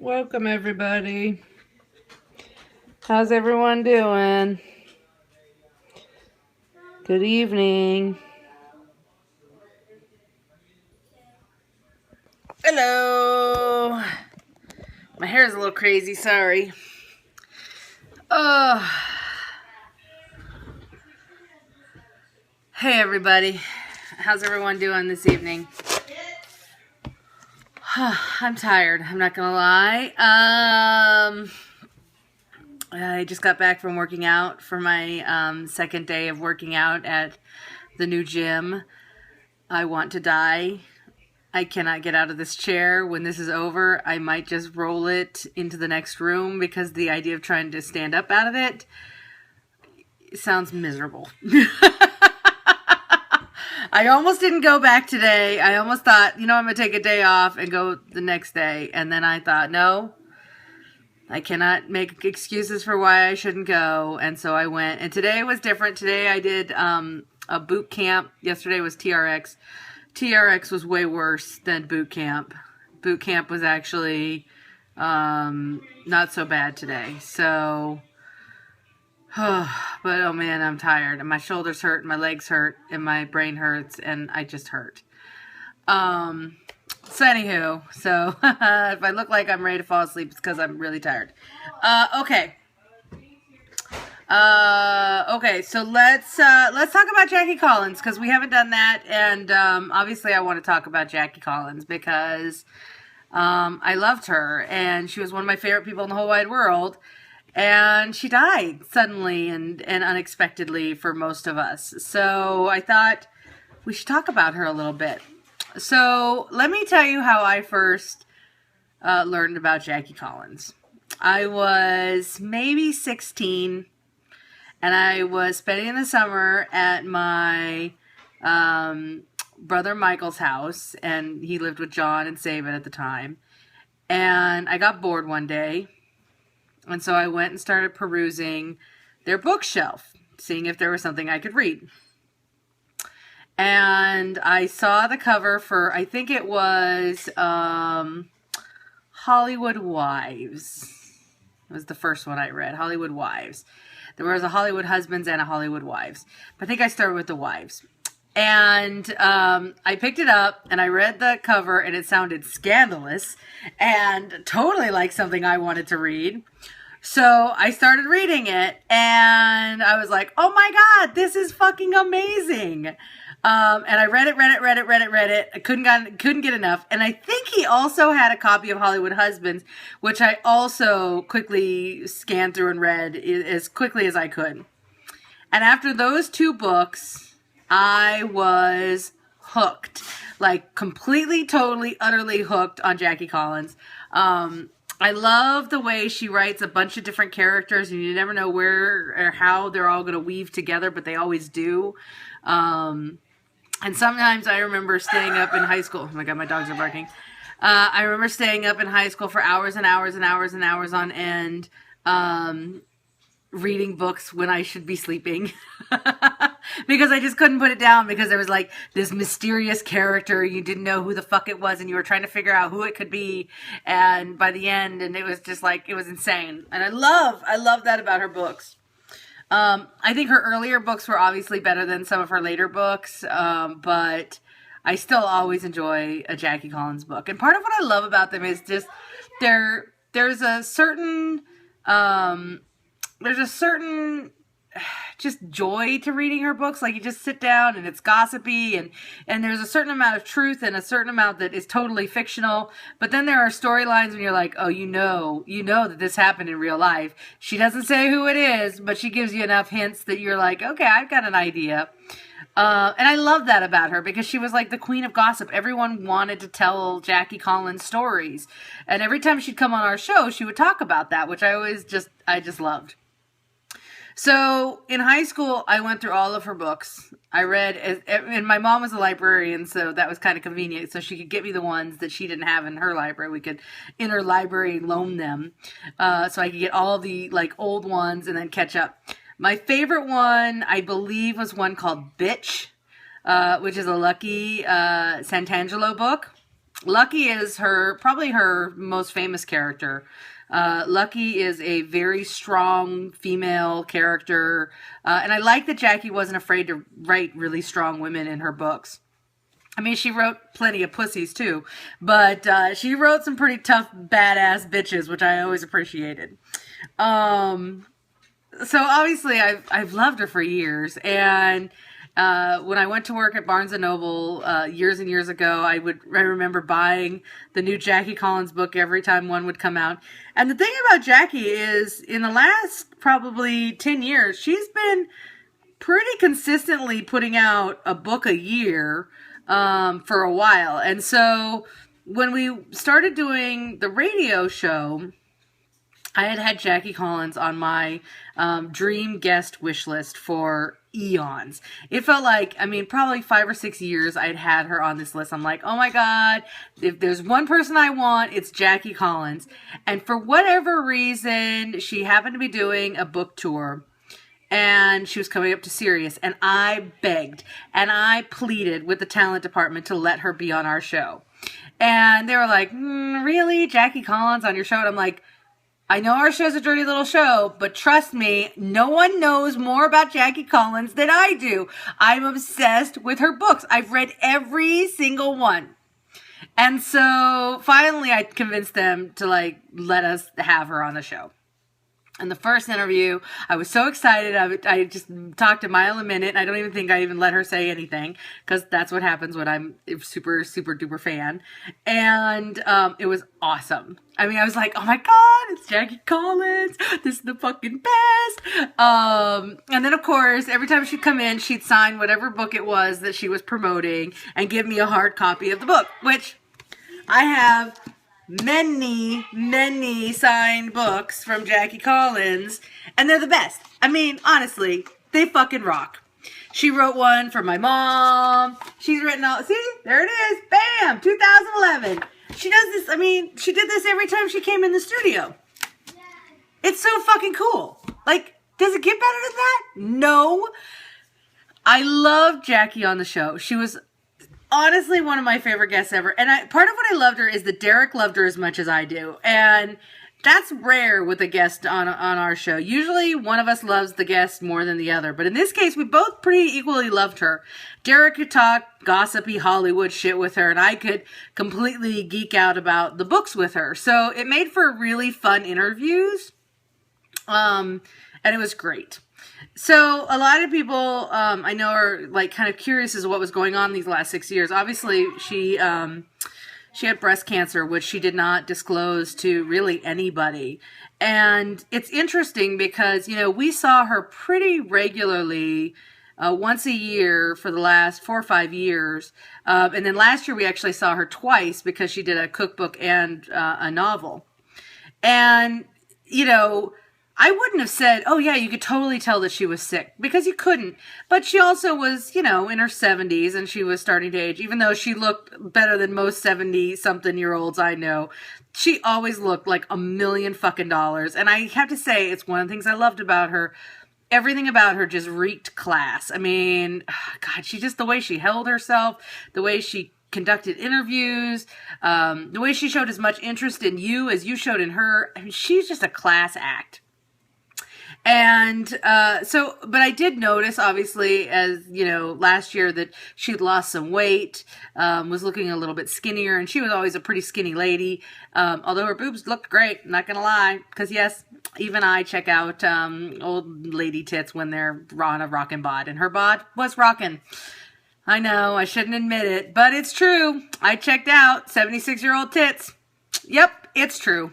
Welcome, everybody. How's everyone doing? Good evening. Hello. My hair is a little crazy, sorry. Oh. Hey, everybody. How's everyone doing this evening? I'm tired, I'm not gonna lie. I just got back from working out for my second day of working out at the new gym. I want to die. I cannot get out of this chair. When this is over, I might just roll it into the next room because the idea of trying to stand up out of it sounds miserable. I almost didn't go back today. I almost thought, I'm going to take a day off and go the next day. And then I thought, no, I cannot make excuses for why I shouldn't go. And so I went. And today was different. Today I did a boot camp. Yesterday was TRX. TRX was way worse than boot camp. Boot camp was actually not so bad today. So, but oh man, I'm tired. And my shoulders hurt, and my legs hurt, and my brain hurts, and I just hurt. So anywho, so if I look like I'm ready to fall asleep, it's because I'm really tired. Okay. Okay, so let's talk about Jackie Collins, because we haven't done that, and obviously I want to talk about Jackie Collins because I loved her, and she was one of my favorite people in the whole wide world, and she died suddenly and unexpectedly for most of us. So I thought we should talk about her a little bit. So let me tell you how I first learned about Jackie Collins. I was maybe 16. And I was spending the summer at my brother Michael's house, and he lived with John and Saban at the time. And I got bored one day, and so I went and started perusing their bookshelf, seeing if there was something I could read. And I saw the cover for, I think it was Hollywood Wives. It was the first one I read, Hollywood Wives. There was a Hollywood Husbands and a Hollywood Wives. But I think I started with the Wives. And I picked it up and I read the cover and it sounded scandalous and totally like something I wanted to read. So I started reading it and I was like, oh my God, this is fucking amazing. And I read it. I couldn't get enough. And I think he also had a copy of Hollywood Husbands, which I also quickly scanned through and read as quickly as I could. And after those two books, I was hooked. Like completely, totally, utterly hooked on Jackie Collins. I love the way she writes a bunch of different characters and you never know where or how they're all going to weave together, but they always do. And sometimes I remember staying up in high school. Oh my God, my dogs are barking. I remember staying up in high school for hours and hours and hours and hours on end, reading books when I should be sleeping. Because I just couldn't put it down because there was like this mysterious character. You didn't know who the fuck it was and you were trying to figure out who it could be. And by the end, and it was just like, it was insane. And I love that about her books. I think her earlier books were obviously better than some of her later books, but I still always enjoy a Jackie Collins book. And part of what I love about them is just there's a certain just joy to reading her books. Like you just sit down and it's gossipy and there's a certain amount of truth and a certain amount that is totally fictional. But then there are storylines when you're like, oh, you know that this happened in real life. She doesn't say who it is, but she gives you enough hints that you're like, okay, I've got an idea. And I love that about her because she was like the queen of gossip. Everyone wanted to tell Jackie Collins stories. And every time she'd come on our show, she would talk about that, which I just loved. So in high school, I went through all of her books. I read, and my mom was a librarian, so that was kind of convenient. So she could get me the ones that she didn't have in her library. We could interlibrary loan them, so I could get all the like old ones and then catch up. My favorite one, I believe, was one called Bitch, which is a Lucky Santangelo book. Lucky is probably her most famous character. Lucky is a very strong female character. And I like that Jackie wasn't afraid to write really strong women in her books. I mean, she wrote plenty of pussies too, but she wrote some pretty tough, badass bitches, which I always appreciated. So obviously I've loved her for years, and when I went to work at Barnes and Noble years and years ago, I remember buying the new Jackie Collins book every time one would come out. And the thing about Jackie is, in the last probably 10 years, she's been pretty consistently putting out a book a year for a while. And so when we started doing the radio show, I had Jackie Collins on my dream guest wish list for eons. It felt like, I mean, probably 5 or 6 years I'd had her on this list. I'm like, oh my God, if there's one person I want, it's Jackie Collins. And for whatever reason, she happened to be doing a book tour, and she was coming up to Sirius, and I begged and I pleaded with the talent department to let her be on our show. And they were like, really? Jackie Collins on your show? And I'm like, I know our show's a dirty little show, but trust me, no one knows more about Jackie Collins than I do. I'm obsessed with her books. I've read every single one. And so finally I convinced them to let us have her on the show. In the first interview, I was so excited. I just talked a mile a minute. I don't even think I even let her say anything, because that's what happens when I'm a super, super duper fan. And it was awesome. I mean, I was like, oh my God, it's Jackie Collins. This is the fucking best. And then, of course, every time she'd come in, she'd sign whatever book it was that she was promoting and give me a hard copy of the book, which I have many signed books from Jackie Collins, and they're the best. I mean, honestly, they fucking rock. She wrote one for my mom. She's written see, there it is. Bam, 2011. She does this, I mean, she did this every time she came in the studio. It's so fucking cool. Like, does it get better than that? No. I love Jackie on the show. She was honestly one of my favorite guests ever. And part of what I loved her is that Derek loved her as much as I do. And that's rare with a guest on our show. Usually one of us loves the guest more than the other. But in this case, we both pretty equally loved her. Derek could talk gossipy Hollywood shit with her, and I could completely geek out about the books with her. So it made for really fun interviews. And it was great. So a lot of people I know are kind of curious as to what was going on these last 6 years. Obviously, she had breast cancer, which she did not disclose to really anybody. And it's interesting because, we saw her pretty regularly once a year for the last 4 or 5 years. And then last year we actually saw her twice because she did a cookbook and a novel. And, I wouldn't have said, oh yeah, you could totally tell that she was sick, because you couldn't. But she also was, in her 70s, and she was starting to age. Even though she looked better than most 70-something-year-olds I know, she always looked like $1 million fucking dollars. And I have to say, it's one of the things I loved about her. Everything about her just reeked class. I mean, God, the way she held herself, the way she conducted interviews, the way she showed as much interest in you as you showed in her. I mean, she's just a class act. And but I did notice, obviously, as last year, that she'd lost some weight, was looking a little bit skinnier, and she was always a pretty skinny lady. Although her boobs looked great, not gonna lie, because yes, even I check out old lady tits when they're on a rockin' bod, and her bod was rockin'. I know, I shouldn't admit it, but it's true. I checked out 76-year-old tits. Yep, it's true.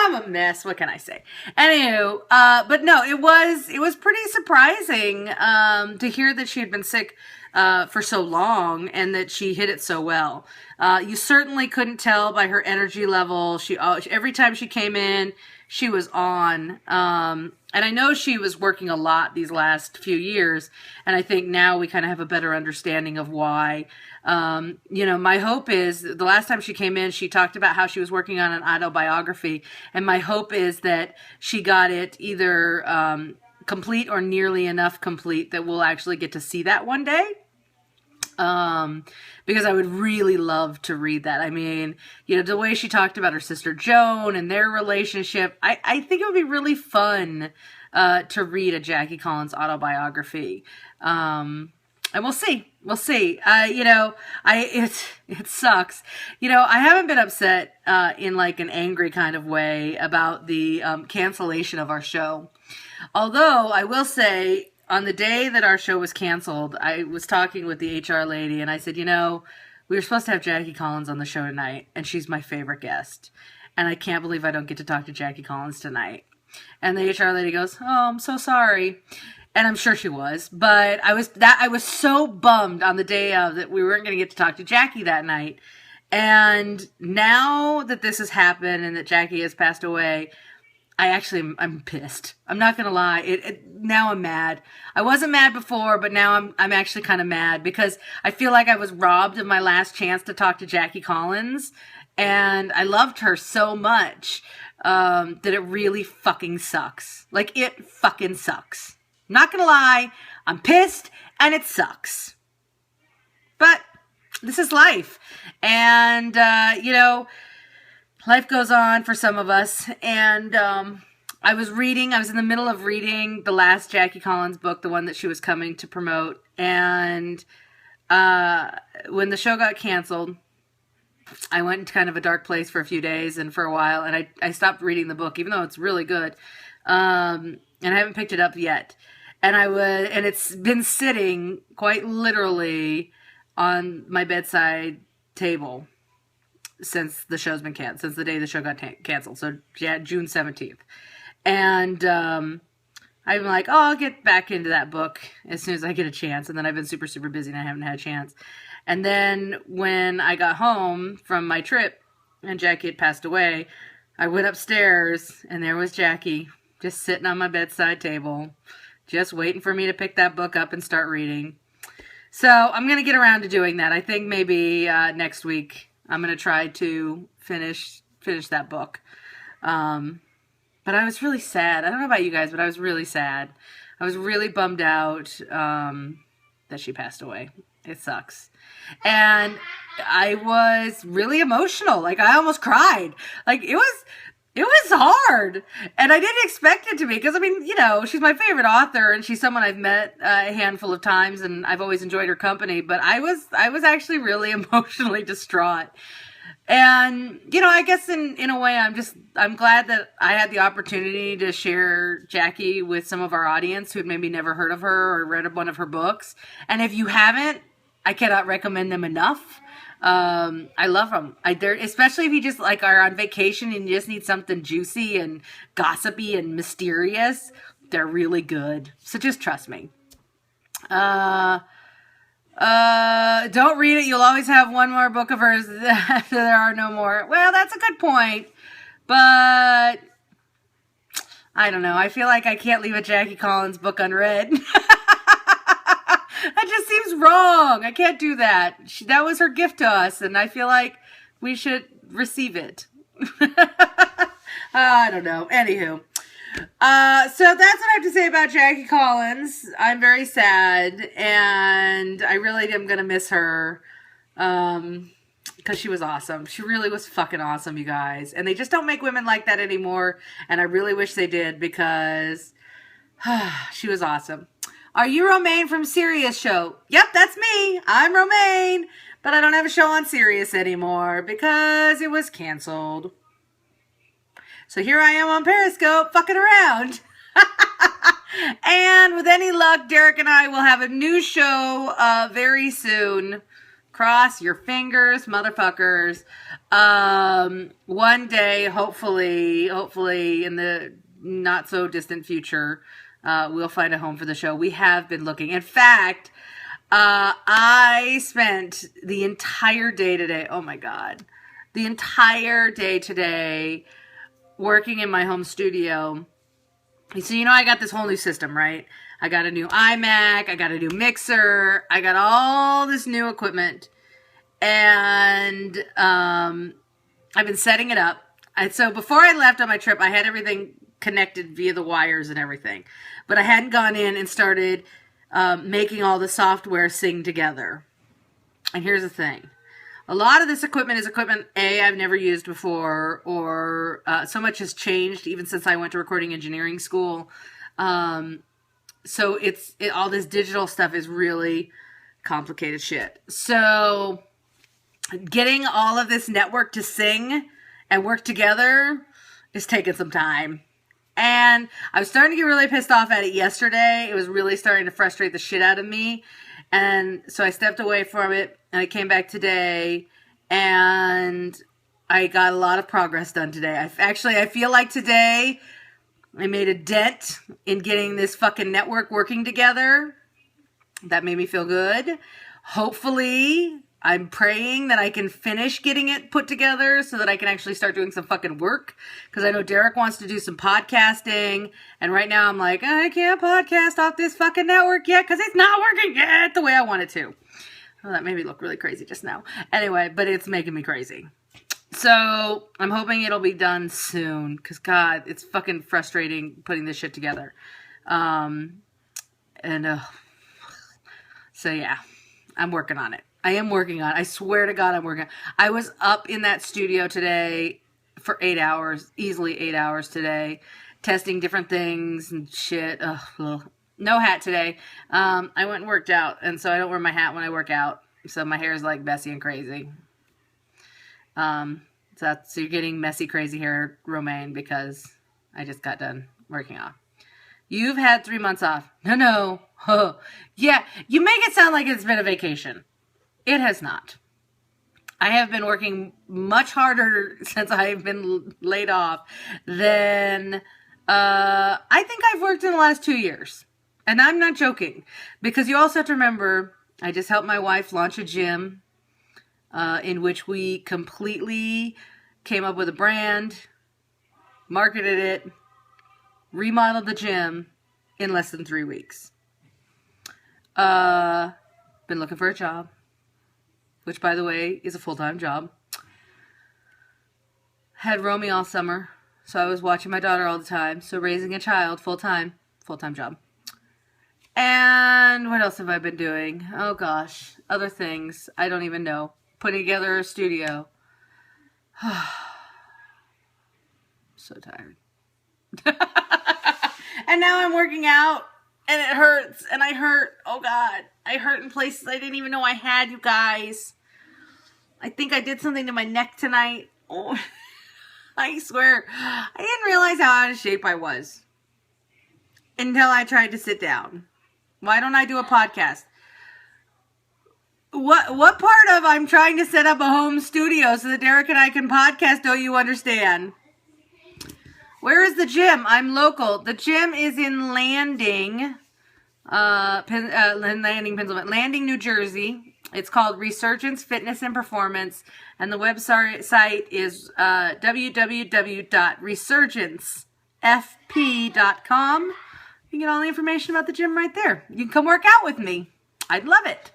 I'm a mess. What can I say? Anywho, but no, it was pretty surprising to hear that she had been sick for so long and that she hit it so well. You certainly couldn't tell by her energy level. Every time she came in, she was on. And I know she was working a lot these last few years, and I think now we kind of have a better understanding of why. My hope is, the last time she came in, she talked about how she was working on an autobiography, and my hope is that she got it either complete or nearly enough complete that we'll actually get to see that one day. Because I would really love to read that. I mean, the way she talked about her sister Joan and their relationship, I think it would be really fun to read a Jackie Collins autobiography. And we'll see. It sucks. I haven't been upset in like an angry kind of way about the cancellation of our show. Although I will say, on the day that our show was canceled, I was talking with the HR lady, and I said, we were supposed to have Jackie Collins on the show tonight, and she's my favorite guest. And I can't believe I don't get to talk to Jackie Collins tonight. And the HR lady goes, "Oh, I'm so sorry." And I'm sure she was, but I was so bummed on the day of that we weren't going to get to talk to Jackie that night. And now that this has happened and that Jackie has passed away, I'm pissed. I'm not gonna lie. Now I'm mad. I wasn't mad before, but now I'm actually kind of mad because I feel like I was robbed of my last chance to talk to Jackie Collins, and I loved her so much that it really fucking sucks. Like, it fucking sucks. I'm not gonna lie. I'm pissed, and it sucks. But this is life, and life goes on for some of us, and I was in the middle of reading the last Jackie Collins book, the one that she was coming to promote, and when the show got canceled, I went into kind of a dark place for a few days and for a while, and I stopped reading the book, even though it's really good, and I haven't picked it up yet, and it's been sitting quite literally on my bedside table since the show's been canceled, since the day the show got canceled. So yeah, June 17th. And I'm like, I'll get back into that book as soon as I get a chance. And then I've been super, super busy and I haven't had a chance. And then when I got home from my trip and Jackie had passed away, I went upstairs and there was Jackie just sitting on my bedside table, just waiting for me to pick that book up and start reading. So I'm going to get around to doing that. I think maybe next week I'm going to try to finish that book. But I was really sad. I don't know about you guys, but I was really sad. I was really bummed out that she passed away. It sucks. And I was really emotional. Like, I almost cried. Like, it was hard. And I didn't expect it to be. Because, I mean, she's my favorite author. And she's someone I've met a handful of times. And I've always enjoyed her company. But I was actually really emotionally distraught. And, I guess in a way, I'm glad that I had the opportunity to share Jackie with some of our audience who had maybe never heard of her or read one of her books. And if you haven't, I cannot recommend them enough. I love them. Especially if you just like are on vacation and you just need something juicy and gossipy and mysterious. They're really good. So just trust me. Don't read it. You'll always have one more book of hers after there are no more. Well, that's a good point. But I don't know. I feel like I can't leave a Jackie Collins book unread. That just seems wrong. I can't do that. That was her gift to us, and I feel like we should receive it. I don't know. Anywho. So that's what I have to say about Jackie Collins. I'm very sad, and I really am going to miss her, because she was awesome. She really was fucking awesome, you guys. And they just don't make women like that anymore, and I really wish they did, because she was awesome. Are you Romaine from Sirius Show? Yep, that's me. I'm Romaine, but I don't have a show on Sirius anymore, because it was canceled. So here I am on Periscope, fucking around. And with any luck, Derek and I will have a new show very soon. Cross your fingers, motherfuckers. One day, hopefully in the not so distant future, we'll find a home for the show. We have been looking. In fact, I spent the entire day today, oh my God, the entire day today working in my home studio. So, I got this whole new system, right? I got a new iMac, I got a new mixer, I got all this new equipment, and I've been setting it up. And so before I left on my trip, I had everything connected via the wires and everything, but I hadn't gone in and started making all the software sing together. And here's the thing. A lot of this equipment is equipment, A, I've never used before, or so much has changed even since I went to recording engineering school. So all this digital stuff is really complicated shit. So getting all of this network to sing and work together is taking some time. And I was starting to get really pissed off at it yesterday. It was really starting to frustrate the shit out of me. And so I stepped away from it, and I came back today, and I got a lot of progress done today. I feel like today I made a dent in getting this fucking network working together. That made me feel good. Hopefully, I'm praying that I can finish getting it put together so that I can actually start doing some fucking work. Because I know Derek wants to do some podcasting. And right now I'm like, I can't podcast off this fucking network yet because it's not working yet the way I want it to. Oh, that made me look really crazy just now. Anyway, but it's making me crazy. So I'm hoping it'll be done soon. Because, God, it's fucking frustrating putting this shit together. So, yeah, I'm working on it. I am working on it. I swear to God I'm working on it. I was up in that studio today for 8 hours, easily 8 hours today, testing different things and shit. Ugh. No hat today. I went and worked out, and so I don't wear my hat when I work out. So my hair is like messy and crazy. So you're getting messy, crazy hair, Romaine, because I just got done working out. You've had 3 months off. No. Yeah, you make it sound like it's been a vacation. It has not. I have been working much harder since I've been laid off than I think I've worked in the last 2 years. And I'm not joking. Because you also have to remember, I just helped my wife launch a gym in which we completely came up with a brand, marketed it, remodeled the gym in less than 3 weeks. Been looking for a job. Which, by the way, is a full-time job. Had Romy all summer, so I was watching my daughter all the time. So raising a child full-time job. And what else have I been doing? Oh, gosh. Other things. I don't even know. Putting together a studio. So tired. And now I'm working out, and it hurts, and I hurt. Oh, God. I hurt in places I didn't even know I had, you guys. I think I did something to my neck tonight. Oh, I swear. I didn't realize how out of shape I was until I tried to sit down. Why don't I do a podcast? What part of I'm trying to set up a home studio so that Derek and I can podcast don't you understand? Where is the gym? I'm local. The gym is in Landing, Pennsylvania. Landing, New Jersey. It's called Resurgence Fitness and Performance, and the website is www.resurgencefp.com. You can get all the information about the gym right there. You can come work out with me. I'd love it.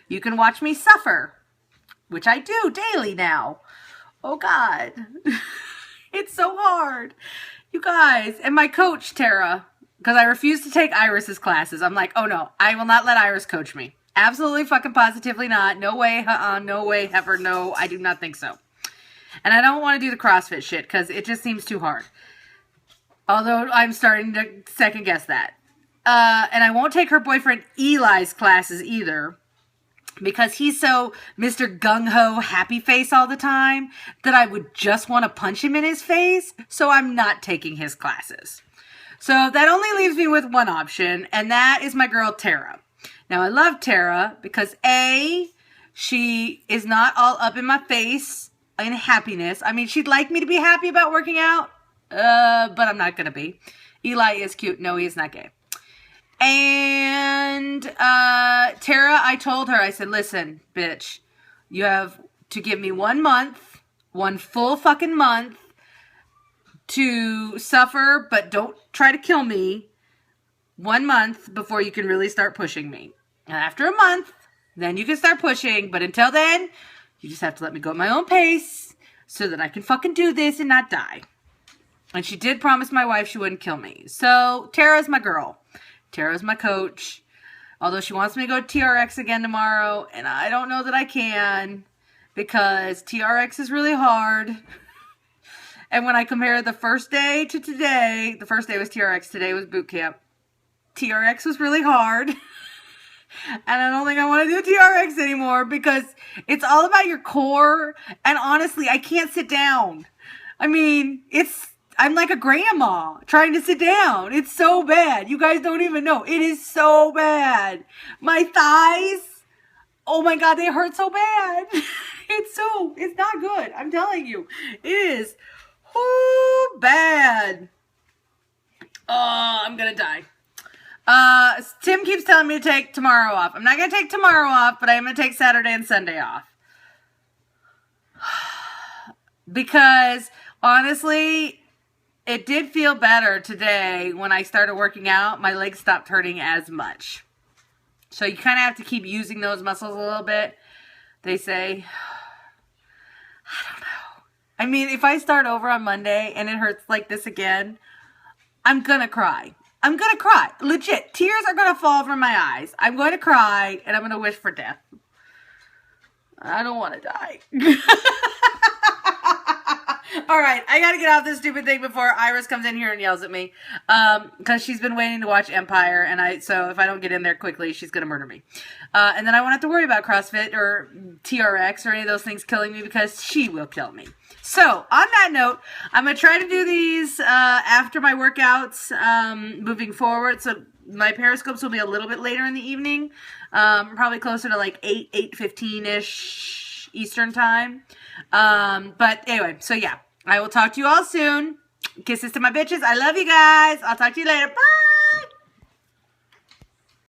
You can watch me suffer, which I do daily now. Oh, God. It's so hard. You guys, and my coach, Tara, because I refuse to take Iris's classes. I'm like, oh, no, I will not let Iris coach me. Absolutely fucking positively not. No way, no way, ever, no. I do not think so. And I don't want to do the CrossFit shit because it just seems too hard. Although I'm starting to second guess that. And I won't take her boyfriend Eli's classes either because he's so Mr. Gung-Ho happy face all the time that I would just want to punch him in his face. So I'm not taking his classes. So that only leaves me with one option, and that is my girl Tara. Now, I love Tara because, A, she is not all up in my face in happiness. I mean, she'd like me to be happy about working out, but I'm not going to be. Eli is cute. No, he is not gay. And Tara, I told her, I said, listen, bitch, you have to give me 1 month, one full fucking month to suffer, but don't try to kill me. 1 month before you can really start pushing me. And after a month, then you can start pushing. But until then, you just have to let me go at my own pace so that I can fucking do this and not die. And she did promise my wife she wouldn't kill me. So Tara's my girl. Tara's my coach. Although she wants me to go to TRX again tomorrow, and I don't know that I can because TRX is really hard. And when I compare the first day to today, the first day was TRX, today was boot camp. TRX was really hard. And I don't think I want to do TRX anymore because it's all about your core. And honestly, I can't sit down. I mean, I'm like a grandma trying to sit down. It's so bad. You guys don't even know. It is so bad. My thighs, oh my God, they hurt so bad. It's not good. I'm telling you. It is bad. Oh, I'm going to die. Tim keeps telling me to take tomorrow off. I'm not going to take tomorrow off, but I'm going to take Saturday and Sunday off. Because, honestly, it did feel better today when I started working out. My legs stopped hurting as much. So you kind of have to keep using those muscles a little bit. They say, I don't know. I mean, if I start over on Monday and it hurts like this again, I'm going to cry. I'm going to cry. Legit. Tears are going to fall from my eyes. I'm going to cry and I'm going to wish for death. I don't want to die. All right, I got to get off this stupid thing before Iris comes in here and yells at me. Because she's been waiting to watch Empire, and so if I don't get in there quickly, she's going to murder me. And then I won't have to worry about CrossFit or TRX or any of those things killing me because she will kill me. So, on that note, I'm going to try to do these after my workouts moving forward. So, my Periscopes will be a little bit later in the evening. Probably closer to like 8:15-ish Eastern time. But anyway, so yeah. I will talk to you all soon. Kisses to my bitches. I love you guys. I'll talk to you later. Bye.